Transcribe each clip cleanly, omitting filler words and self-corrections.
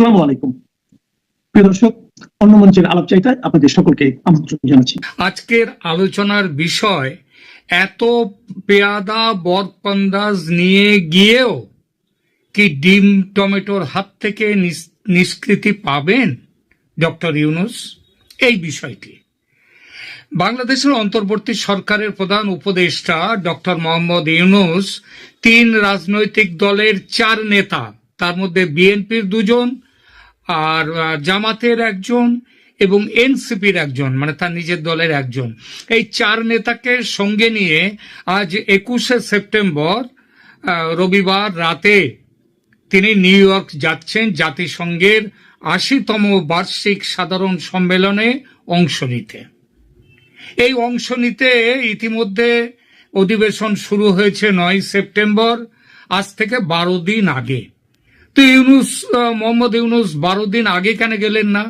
আসসালামু আলাইকুম প্রিয় দর্শক, অন্য মঞ্চের আলাপ চাইতায় আপনাদের সকলকে আমন্ত্রণ জানাচ্ছি। আজকের আলোচনার বিষয়, এত পেয়াদা বরকন্দাজ নিয়ে গিয়েও কি ডিম টমেটোর হাত থেকে নিষ্কৃতি পাবেন ডক্টর ইউনূস? এই বিষয়টি বাংলাদেশের অন্তর্বর্তী সরকারের প্রধান উপদেষ্টা ডক্টর মোহাম্মদ ইউনূস 3 রাজনৈতিক দলের 4 নেতা, তার মধ্যে বিএনপির 2 জন, আর জামাতের 1 জন এবং এনসিপির 1 জন, মানে তার নিজের দলের 1 জন, এই 4 নেতাকে সঙ্গে নিয়ে আজ 21শে সেপ্টেম্বর রবিবার রাতে তিনি নিউ ইয়র্ক যাচ্ছেন জাতিসংঘের 80তম বার্ষিক সাধারণ সম্মেলনে অংশ নিতে। এই অংশ নিতে ইতিমধ্যে অধিবেশন শুরু হয়েছে 9 সেপ্টেম্বর, আজ থেকে 12 দিন আগে। তো মোহাম্মদ ইউনূস 12 দিন আগে কেন গেলেন না?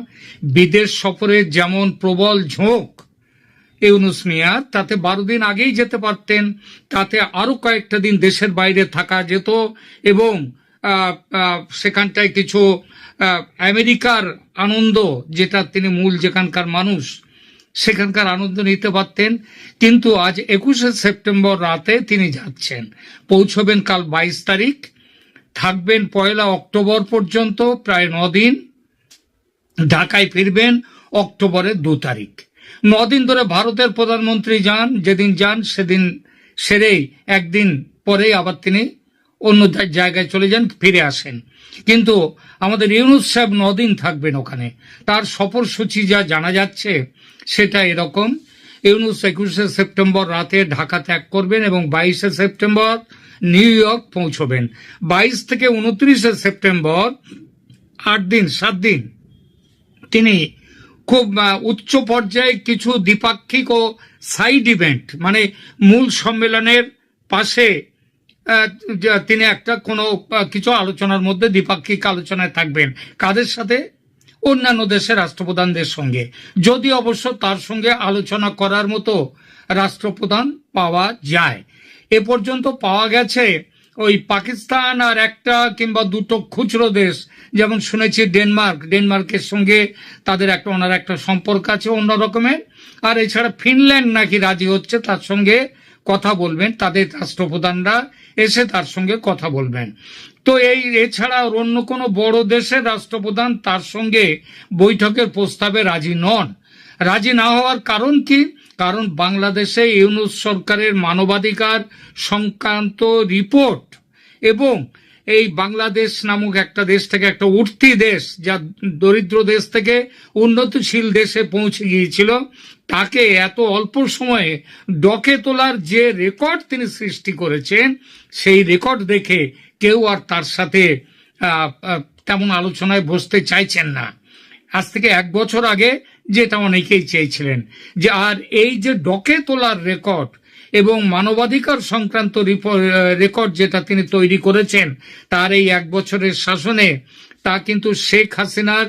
বিদেশ সফরে যেমন প্রবল ঝোঁক ইউনূস মিয়ার, তাতে 12 দিন আগেই যেতে পারতেন, তাতে আরো কয়েকটা দিন দেশের বাইরে থাকা যেত এবং সেখানটায় কিছু আমেরিকার আনন্দ, যেটা তিনি মূল যেখানকার মানুষ, সেখানকার আনন্দ নিতে পারতেন। কিন্তু আজ 21শে সেপ্টেম্বর রাতে তিনি যাচ্ছেন, পৌঁছবেন কাল 22 তারিখ, থাকবেন 1 অক্টোবর পর্যন্ত, প্রায় 9 দিন, ঢাকায় ফিরবেন অক্টোবরের 2 তারিখ। 9 দিন ধরে ভারতের প্রধানমন্ত্রী যান, যেদিন যান সেদিন সেরেই একদিন পরেই আবার তিনি অন্য জায়গায় চলে যান, ফিরে আসেন। কিন্তু আমাদের ইউনূস সাহেব 9 দিন থাকবেন ওখানে। তার সফরসূচি যা জানা যাচ্ছে সেটা এরকম: ইউনূস 21শে সেপ্টেম্বর রাতে ঢাকা ত্যাগ করবেন এবং 22শে সেপ্টেম্বর নিউ ইয়র্ক পৌঁছবেন। 22 থেকে 29শে সেপ্টেম্বর 7 দিন তিনি খুব উচ্চ পর্যায়ে কিছু দ্বিপাক্ষিক ও সাইড ইভেন্ট, মানে মূল সম্মেলনের পাশে তিনি কিছু আলোচনার মধ্যে দ্বিপাক্ষিক আলোচনায় থাকবেন। কাদের সাথে? অন্যান্য দেশের রাষ্ট্রপ্রধানদের সঙ্গে, যদি অবশ্য তার সঙ্গে আলোচনা করার মতো রাষ্ট্রপ্রধান পাওয়া যায়। এ পর্যন্ত পাওয়া গেছে ওই পাকিস্তান আর 1টা কিংবা 2টো খুচরো দেশ, যেমন শুনেছি ডেনমার্কের সঙ্গে তাদের ওনার একটা সম্পর্ক আছে অন্য রকমের, আর এছাড়া ফিনল্যান্ড নাকি রাজি হচ্ছে তার সঙ্গে কথা বলবেন, তাদের রাষ্ট্রপ্রধানরা এসে তার সঙ্গে কথা বলবেন। তো এছাড়া অন্য কোনো বড় দেশের রাষ্ট্রপ্রধান তার সঙ্গে বৈঠকের প্রস্তাবে রাজি নন। রাজি না হওয়ার কারণ কি? কারণ বাংলাদেশে ইউনূস সরকারের মানবাধিকার সংক্রান্ত রিপোর্ট এবং এই বাংলাদেশ নামক একটা দেশ থেকে, একটা উঠতি দেশ যা দরিদ্র দেশ থেকে উন্নতশীল দেশে পৌঁছে গিয়েছিল, তাকে এত অল্প সময়ে ডকে তোলার যে রেকর্ড তিনি সৃষ্টি করেছেন, সেই রেকর্ড দেখে কেউ আর তার সাথে তেমন আলোচনায় বসতে চাইছেন না। আজ থেকে 1 বছর আগে যেটা অনেকেই চেয়েছিলেন, যে আর এই যে ডকে তোলার রেকর্ড এবং মানবাধিকার সংক্রান্ত রেকর্ড যেটা তিনি তৈরি করেছেন তার এই 1 বছরের শাসনে, তা কিন্তু শেখ হাসিনার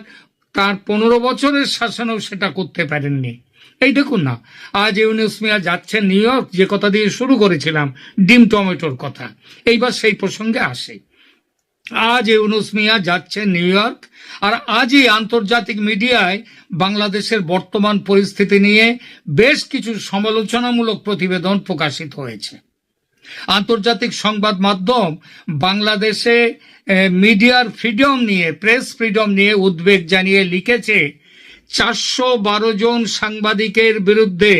তার 15 বছরের শাসনেও সেটা করতে পারেননি। এই দেখুন না, আজ ইউনূস মিয়া যাচ্ছেন নিউ ইয়র্ক, যে কথা দিয়ে শুরু করেছিলাম ডিম টমেটোর কথা, এইবার সেই প্রসঙ্গে আসে। আজ ইউনূস মিয়া যাচ্ছেন নিউ ইয়র্ক, আর আজই আন্তর্জাতিক মিডিয়ায় বাংলাদেশের বর্তমান পরিস্থিতি নিয়ে বেশ কিছু সমালোচনামূলক প্রতিবেদন প্রকাশিত হয়েছে। আন্তর্জাতিক সংবাদ মাধ্যম বাংলাদেশে মিডিয়ার ফ্রিডম নিয়ে, প্রেস ফ্রিডম নিয়ে উদ্বেগ জানিয়ে লিখেছে, 412 জন সাংবাদিকের বিরুদ্ধে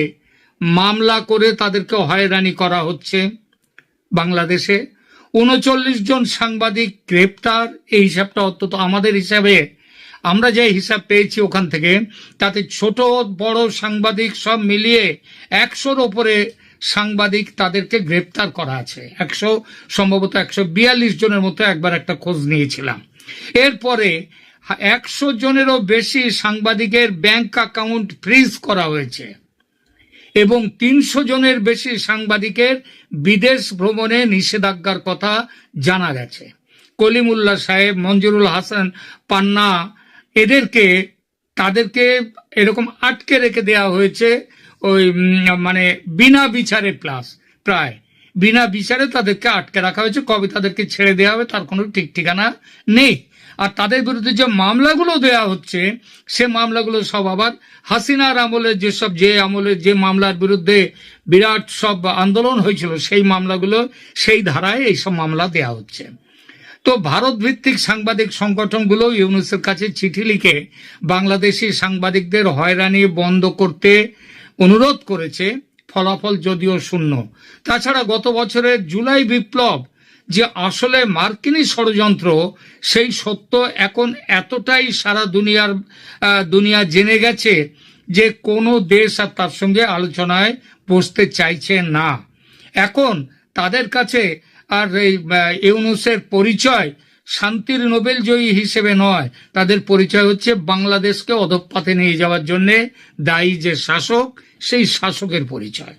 মামলা করে তাদেরকে হয়রানি করা হচ্ছে বাংলাদেশে। 39 জন সাংবাদিক গ্রেপ্তার। এই হিসাবটা অন্তত আমাদের হিসাবে, আমরা যে হিসাব পেয়েছি ওখান থেকে, তাতে ছোট বড় সাংবাদিক সব মিলিয়ে 100-র ওপরে সাংবাদিক তাদেরকে গ্রেপ্তার করা আছে। সম্ভবত 142 জনের মতো একবার একটা খোঁজ নিয়েছিলাম। এরপরে 100 জনেরও বেশি সাংবাদিকের ব্যাংক অ্যাকাউন্ট ফ্রিজ করা হয়েছে এবং 300 জনের বেশি সাংবাদিকের বিদেশ ভ্রমণে নিষেধাজ্ঞার কথা জানা গেছে। কলিমুল্লাহ সাহেব, মঞ্জুরুল হাসান পান্না, তাদেরকে এরকম আটকে রেখে দেওয়া হয়েছে, ওই মানে বিনা বিচারে, প্রায় বিনা বিচারে তাদেরকে আটকে রাখা হয়েছে। কবে তাদেরকে ছেড়ে দেওয়া হবে তার কোনো ঠিক ঠিকানা নেই। আর তাদের বিরুদ্ধে যে মামলাগুলো দেয়া হচ্ছে সে মামলাগুলো সব আবার হাসিনার আমলের যে আমলের যে মামলার বিরুদ্ধে বিরাট সব আন্দোলন হয়েছিল সেই মামলাগুলো সেই ধারায় এইসব মামলা দেয়া হচ্ছে। তো ভারত ভিত্তিক সাংবাদিক সংগঠনগুলো ইউনূসের কাছে চিঠি লিখে বাংলাদেশি সাংবাদিকদের হয়রানি বন্ধ করতে অনুরোধ করেছে, ফলাফল যদিও শূন্য। তাছাড়া গত বছরের জুলাই বিপ্লব যে আসলে মার্কিনী ষড়যন্ত্র সেই সত্য এখন এতটাই সারা দুনিয়া জেনে গেছে যে কোনো দেশ আর তার সঙ্গে আলোচনায় বসতে চাইছে না। এখন তাদের কাছে আর ইউনূসের পরিচয় শান্তির নোবেল জয়ী হিসেবে নয়, তাদের পরিচয় হচ্ছে বাংলাদেশকে অধঃপথে নিয়ে যাওয়ার জন্য দায়ী যে শাসক, সেই শাসকের পরিচয়।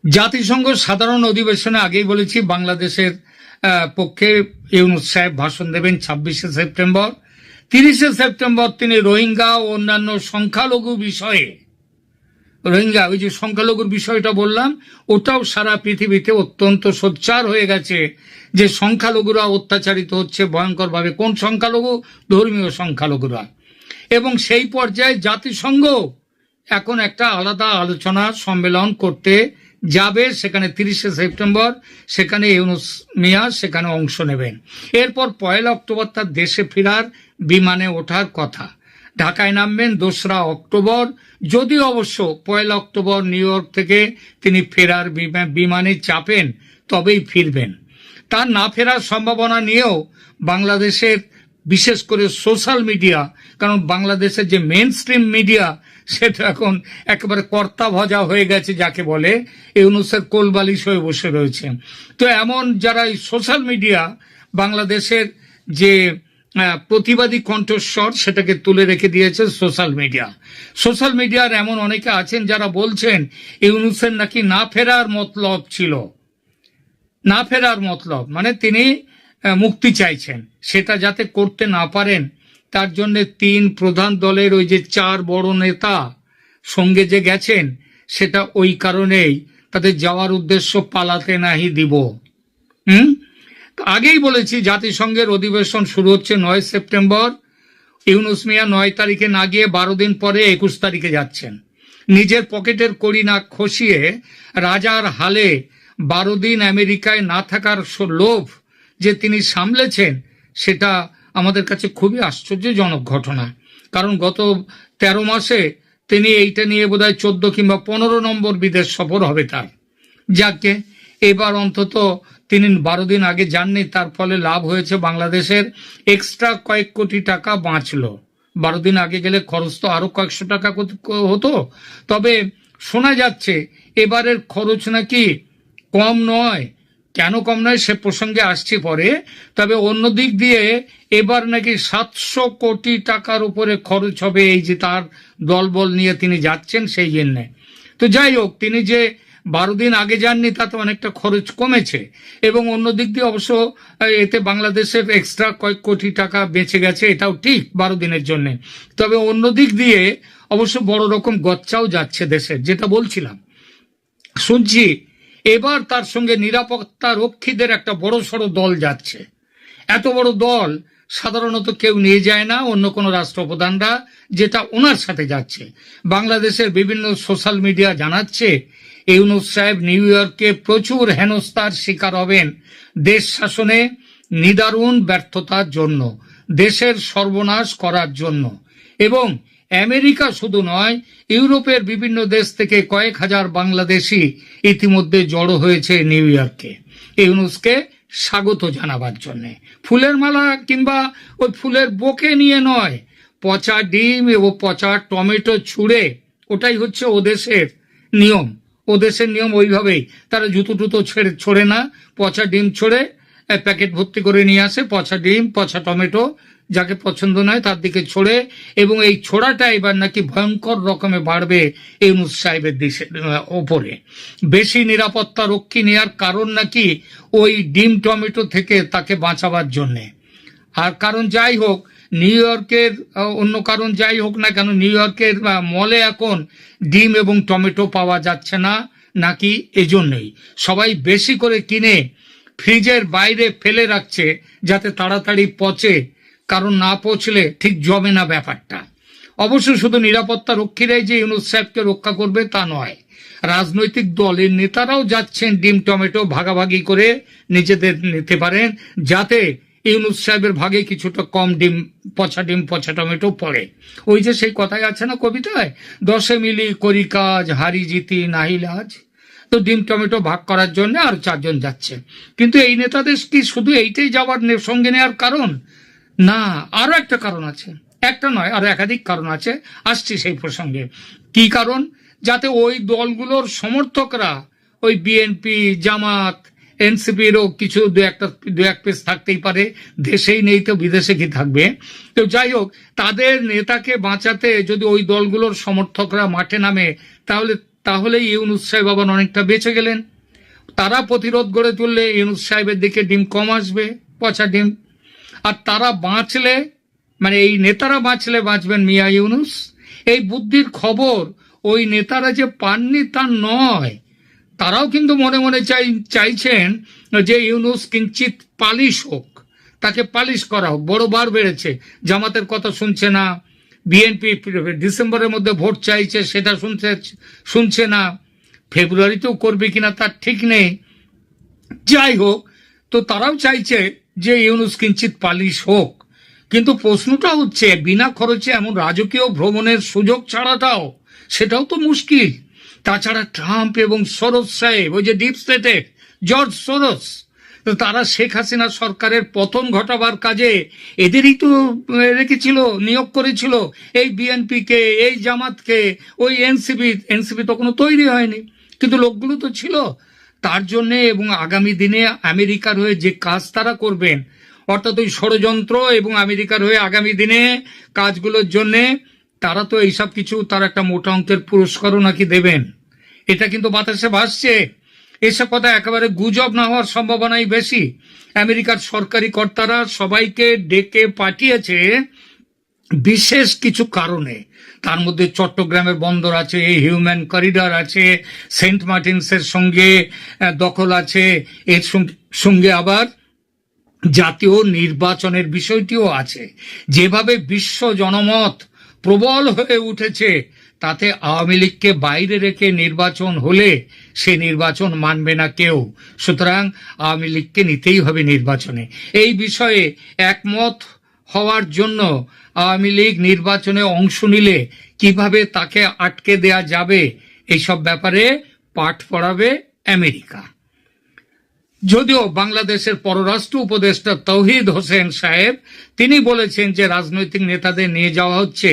জাতিসংঘ সাধারণ অধিবেশনে আগেই বলেছি বাংলাদেশের পক্ষে ইউনূস সাহেব ভাষণ দেবেন 26শে সেপ্টেম্বর। 30শে সেপ্টেম্বর তিনি রোহিঙ্গা ও অন্যান্য সংখ্যালঘু বিষয়ে, রোহিঙ্গা ওই যে সংখ্যালঘুর বিষয়টা বললাম, ওটাও সারা পৃথিবীতে অত্যন্ত সোচ্চার হয়ে গেছে যে সংখ্যালঘুরা অত্যাচারিত হচ্ছে ভয়ঙ্করভাবে। কোন সংখ্যালঘু? ধর্মীয় সংখ্যালঘুরা। এবং সেই পর্যায়ে জাতিসংঘ এখন একটা আলাদা আলোচনা সম্মেলন করতে যাবে, সেখানে 30শে সেপ্টেম্বর সেখানে ইউনূস মিয়া সেখানে অংশ নেবেন। এরপর 1 অক্টোবর তার দেশে ফেরার বিমানে ওঠার কথা। ঢাকায় নামবেন 2রা অক্টোবর, যদিও অবশ্য 1 অক্টোবর নিউ ইয়র্ক থেকে তিনি ফেরার বিমানে চাপেন তবেই ফিরবেন। তার না ফেরার সম্ভাবনা নিয়েও বাংলাদেশের বিশেষ করে সোশ্যাল মিডিয়া, কারণ বাংলাদেশের যে মেন স্ট্রিম মিডিয়া সেটা এখন একেবারে কর্তা ভজা হয়ে গেছে যাকে বলে, ইউনূসের কোলবালিশ হয়ে বসে রয়েছে। তো এমন যারা এই সোশ্যাল মিডিয়া বাংলাদেশের যে প্রতিবাদী কণ্ঠস্বর সেটাকে তুলে রেখে দিয়েছে সোশ্যাল মিডিয়া। সোশ্যাল মিডিয়ার এমন অনেকে আছেন যারা বলছেন ইউনূসের নাকি না ফেরার মতলব ছিল, না ফেরার মতলব মানে তিনি মুক্তি চাইছেন, সেটা যাতে করতে না পারেন তার জন্য 3 প্রধান দলের ওই যে 4 বড় নেতা সঙ্গে যে গেছেন সেটা ওই কারণেই, তাদের যাওয়ার উদ্দেশ্য পালাতে নাহি দিব। আগেই বলেছি জাতিসংঘের অধিবেশন শুরু হচ্ছে 9 সেপ্টেম্বর। ইউনূস মিয়া 9 তারিখে না গিয়ে 12 দিন পরে 21 তারিখে যাচ্ছেন। নিজের পকেটের কড়ি না খসিয়ে রাজার হালে 12 দিন আমেরিকায় না থাকার লোভ যে তিনি সামলেছেন সেটা আমাদের কাছে খুবই আশ্চর্যজনক ঘটনা। কারণ গত 13 মাসে তিনি এইটা নিয়ে বোধহয় 14 কিংবা 15 নম্বর বিদেশ সফর হবে তার। যাকে এবার অন্তত তিনি 12 দিন আগে যাননি, তার ফলে লাভ হয়েছে বাংলাদেশের এক্সট্রা কয়েক কোটি টাকা বাঁচলো। 12 দিন আগে গেলে খরচ তো আরো কয়েকশো টাকা হতো। তবে শোনা যাচ্ছে এবারের খরচ নাকি কম নয়। কেন কম নয় সে প্রসঙ্গে আসছি পরে। তবে অন্য দিক দিয়ে এবার নাকি 700 কোটি টাকার উপরে খরচ হবে এই যে তার দলবল নিয়ে তিনি যাচ্ছেন সেই জন্যে। তো যাই হোক, তিনি যে 12 দিন আগে যাননি তাতে অনেকটা খরচ কমেছে, এবং অন্য দিক দিয়ে অবশ্য এতে বাংলাদেশের এক্সট্রা কয়েক কোটি টাকা বেঁচে গেছে, এটাও ঠিক 12 দিনের জন্য। তবে অন্য দিক দিয়ে অবশ্য বড় রকম গচ্চাও যাচ্ছে দেশের, যেটা বলছিলাম। শুনছি এবার তার সঙ্গে নিরাপত্তা রক্ষীদের একটা বড় সড়ো দল যাচ্ছে। এত বড় দল সাধারণত কেউ নিয়ে যায় না, অন্য কোনো রাষ্ট্রপ্রধানরা, যেটা ওনার সাথে যাচ্ছে। বাংলাদেশের বিভিন্ন সোশ্যাল মিডিয়া জানাচ্ছে ইউনূস সাহেব নিউ ইয়র্কে প্রচুর হেনস্থার শিকার হবেন দেশ শাসনে নিদারুণ ব্যর্থতার জন্য, দেশের সর্বনাশ করার জন্য। এবং আমেরিকা শুধু নয়, ইউরোপের বিভিন্ন দেশ থেকে কয়েক হাজার বাংলাদেশি ইতিমধ্যে জড়ো হয়েছে নিউ ইয়র্কে ইউনূসকে স্বাগত জানাবার জন্য। ফুলের মালা কিংবা ওই ফুলের বোকে নিয়ে নয়, পচা ডিম এবং পচা টমেটো ছুঁড়ে, ওটাই হচ্ছে ওদেশের নিয়ম। ওদেশের নিয়ম ওইভাবেই, তারা জুতো টুতো ছোড়ে না, পচা ডিম ছোড়ে প্যাকেট ভর্তি করে নিয়ে আসে, পচা ডিম পচা টমেটো যাকে পছন্দ নয় তার দিকে ছোড়ে। এবং এই ছোড়াটা এবার নাকি ভয়ঙ্কর রকমে বাড়বে ইউনূস সাহেবের দেশের ওপরে। বেশি নিরাপত্তা রক্ষী নেওয়ার কারণ নাকি ওই ডিম টমেটো থেকে তাকে বাঁচাবার জন্যে। আর কারণ যাই হোক, নিউ ইয়র্কের অন্য কারণ যাই হোক না কেন, নিউ ইয়র্কের মলে এখন ডিম এবং টমেটো পাওয়া যাচ্ছে না নাকি এজন্যই সবাই বেশি করে কিনে ফ্রিজের বাইরে ফেলে রাখছে যাতে তাড়াতাড়ি পচে, কারণ না পচলে ঠিক জমে না ব্যাপারটা। অবশ্য শুধু নিরাপত্তা রক্ষীরাই যে ইউনূস সাহেবকে রক্ষা করবে তা নয়, রাজনৈতিক দলের নেতারাও যাচ্ছেন ডিম টমেটো ভাগাভাগি করে নিজেদের নিতে পারেন, যাতে ইউনূস সাহেবের ভাগে কিছুটা কম ডিম পচা টমেটো পড়ে। ওই যে সেই কথাই আছে না কবিতায়, 10 মিলি করি কাজ, হারি জিতি নাহি লাজ। তো ডিম টমেটো ভাগ করার জন্য আর 4 জন যাচ্ছে। কিন্তু এই নেতাদের কি শুধু এইটাই যাওয়ার সঙ্গে নেওয়ার কারণ? না, আরো একটা কারণ আছে। একটা নয়, আর একাধিক কারণ আছে, আসছি সেই প্রসঙ্গে। কি কারণ? যাতে ওই দলগুলোর সমর্থকরা, ওই বিএনপি, জামাত, এনসিপিরও কিছু দু এক পিস থাকতেই পারে, দেশেই নেই তো বিদেশে কি থাকবে। তো যাই হোক, তাদের নেতাকে বাঁচাতে যদি ওই দলগুলোর সমর্থকরা মাঠে নামে, তাহলে ইউনূস সাহেব আবার অনেকটা বেঁচে গেলেন। তারা প্রতিরোধ গড়ে তুললে ইউনূস সাহেবের দিকে ডিম কম আসবে, পচা ডিম। আর তারা বাঁচলে, মানে এই নেতারা বাঁচলে বাঁচবেন মিয়া ইউনূস। এই বুদ্ধির খবর ওই নেতারা যে পাননি তা নয়, তারাও কিন্তু মনে মনে চাইছেন যে ইউনূস কিঞ্চিত পালিশ হোক, তাকে পালিশ করা হোক। বড় বার বেড়েছে, জামাতের কথা শুনছে না, বিএনপি ডিসেম্বরের মধ্যে ভোট চাইছে, সেটা শুনছে না, ফেব্রুয়ারিতেও করবে কিনা তার ঠিক নেই। যাই হোক, তো তারাও চাইছে যে ইউনূস কিঞ্চিত পালিশ হোক। কিন্তু প্রশ্নটা হচ্ছে, বিনা খরচে এমন রাজকীয় ভ্রমণের সুযোগ ছাড়াটাও, সেটাও তো মুশকিল। তাছাড়া ট্রাম্প এবং সরোজ সাহেব, ওই যে ডিপ স্টেটের জর্জ সরোজ, তো তারা শেখ হাসিনা সরকারের পতন ঘটাবার কাজে এদেরই তো রেখেছিল, নিয়োগ করেছিল। এই বিএনপিকে, এই জামাতকে, ওই এনসিপি তখনও তৈরি হয়নি, কিন্তু লোকগুলো তো ছিল তার জন্য। এবং আগামী দিনে আমেরিকার হয়ে যে কাজ তারা করবেন, অর্থাৎ ওই ষড়যন্ত্র এবং আমেরিকার হয়ে আগামী দিনে কাজগুলোর জন্য তারা তো এইসব কিছু, তার একটা মোটা অঙ্কের পুরস্কারও নাকি দেবেন। এটা কিন্তু বাতাসে ভাসছে। এসব কথা একেবারে গুজব না হওয়ার সম্ভাবনাই বেশি। আমেরিকার সরকারি কর্তারা সবাইকে ডেকে পাঠিয়েছে বিশেষ কিছু কারণে। তার মধ্যে চট্টগ্রামের বন্দর আছে, হিউম্যান করিডর আছে, সেন্ট মার্টিনসের সঙ্গে দখল আছে, এর সঙ্গে আবার জাতীয় নির্বাচনের বিষয়টিও আছে। যেভাবে বিশ্ব জনমত প্রবল হয়ে উঠেছে, তাতে আওয়ামী লীগকে বাইরে রেখে নির্বাচন হলে সে নির্বাচন মানবে না কেউ। সুতরাং আওয়ামী লীগকে নিতেই হবে নির্বাচনে। এই বিষয়ে একমত হওয়ার জন্য আওয়ামী লীগ নির্বাচনে অংশ নিলে কিভাবে তাকে আটকে দেয়া যাবে, এইসব ব্যাপারে পাঠ পড়াবে আমেরিকা। যদিও বাংলাদেশের পররাষ্ট্র উপদেষ্টা তৌহিদ হোসেন সাহেব, তিনি বলেছেন যে রাজনৈতিক নেতাদের নিয়ে যাওয়া হচ্ছে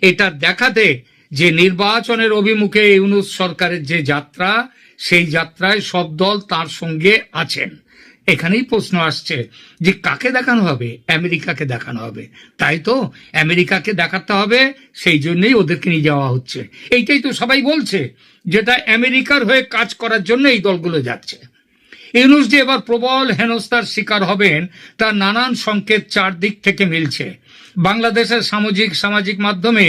এটা দেখাতে যে নির্বাচনের অভিমুখে ইউনূস সরকারের যে যাত্রা, সেই যাত্রায় সব দল তার সঙ্গে আছেন। এখানেই প্রশ্ন আসছে যে কাকে দেখানো হবে? আমেরিকাকে দেখানো হবে, তাই তো? আমেরিকাকে দেখাতে হবে, সেই জন্যই ওদেরকে নিয়ে যাওয়া হচ্ছে। এইটাই তো সবাই বলছে, যেটা আমেরিকার হয়ে কাজ করার জন্য এই দলগুলো যাচ্ছে। ইউনূস যে এবার প্রবল হেনস্থার শিকার হবেন, তার নানান সংকেত চারদিক থেকে মিলছে। বাংলাদেশের সামাজিক মাধ্যমে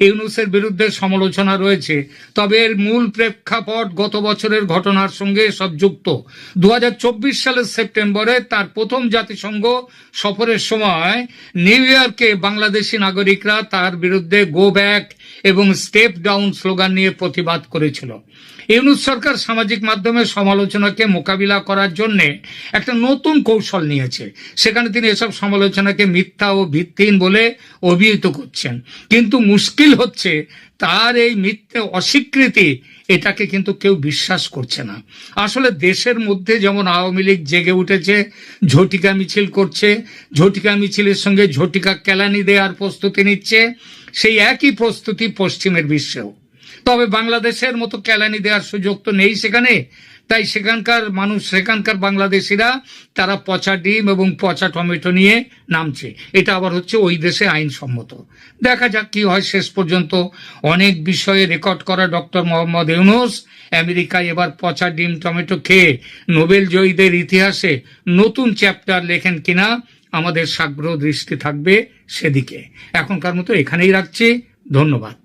ইউনূসের বিরুদ্ধে সমালোচনা রয়েছে, তবে এর মূল প্রেক্ষাপট গত বছরের ঘটনার সঙ্গে সব যুক্ত। 2024 সালের সেপ্টেম্বরে তার প্রথম জাতিসংঘ সফরের সময় নিউ ইয়র্কে বাংলাদেশি নাগরিকরা তার বিরুদ্ধে গো ব্যাক এবং স্টেপ ডাউন স্লোগান নিয়ে প্রতিবাদ করেছিল। ইউনূস সরকার সামাজিক মাধ্যমে সমালোচনাকে মোকাবিলা করার জন্য একটা নতুন কৌশল নিয়েছে। সেখানে তিনি এসব সমালোচনাকে মিথ্যা ও ভিত্তিহীন বলে অভিহিত করছেন। কিন্তু মুশকিল হচ্ছে, তার এই মিথ্যে অস্বীকৃতি, এটাকে কিন্তু কেউ বিশ্বাস করছে না। আসলে দেশের মধ্যে যেমন আওয়ামী লীগ জেগে উঠেছে, ঝটিকা মিছিল করছে, ঝটিকা মিছিলের সঙ্গে ঝটিকা কেলানি দেওয়ার প্রস্তুতি নিচ্ছে, সেই একই প্রস্তুতি পশ্চিমের বিশ্বেও। তবে বাংলাদেশের মতো কেলানি দেওয়ার সুযোগ তো নেই সেখানে। তাই সেখানকার মানুষ, সেখানকার বাংলাদেশিরা, তারা পচা ডিম এবং পচা টমেটো নিয়ে নামছে। এটা আবার হচ্ছে ওই দেশে আইনসম্মত। দেখা যাক কি হয় শেষ পর্যন্ত। অনেক বিষয়ে রেকর্ড করা ডক্টর মোহাম্মদ ইউনূস আমেরিকায় এবার পচা ডিম টমেটো খেয়ে নোবেল জয়ীদের ইতিহাসে নতুন চ্যাপ্টার লেখেন কিনা, আমাদের সাগ্রহ দৃষ্টি থাকবে সেদিকে। এখনকার মতো এখানেই রাখছি। ধন্যবাদ।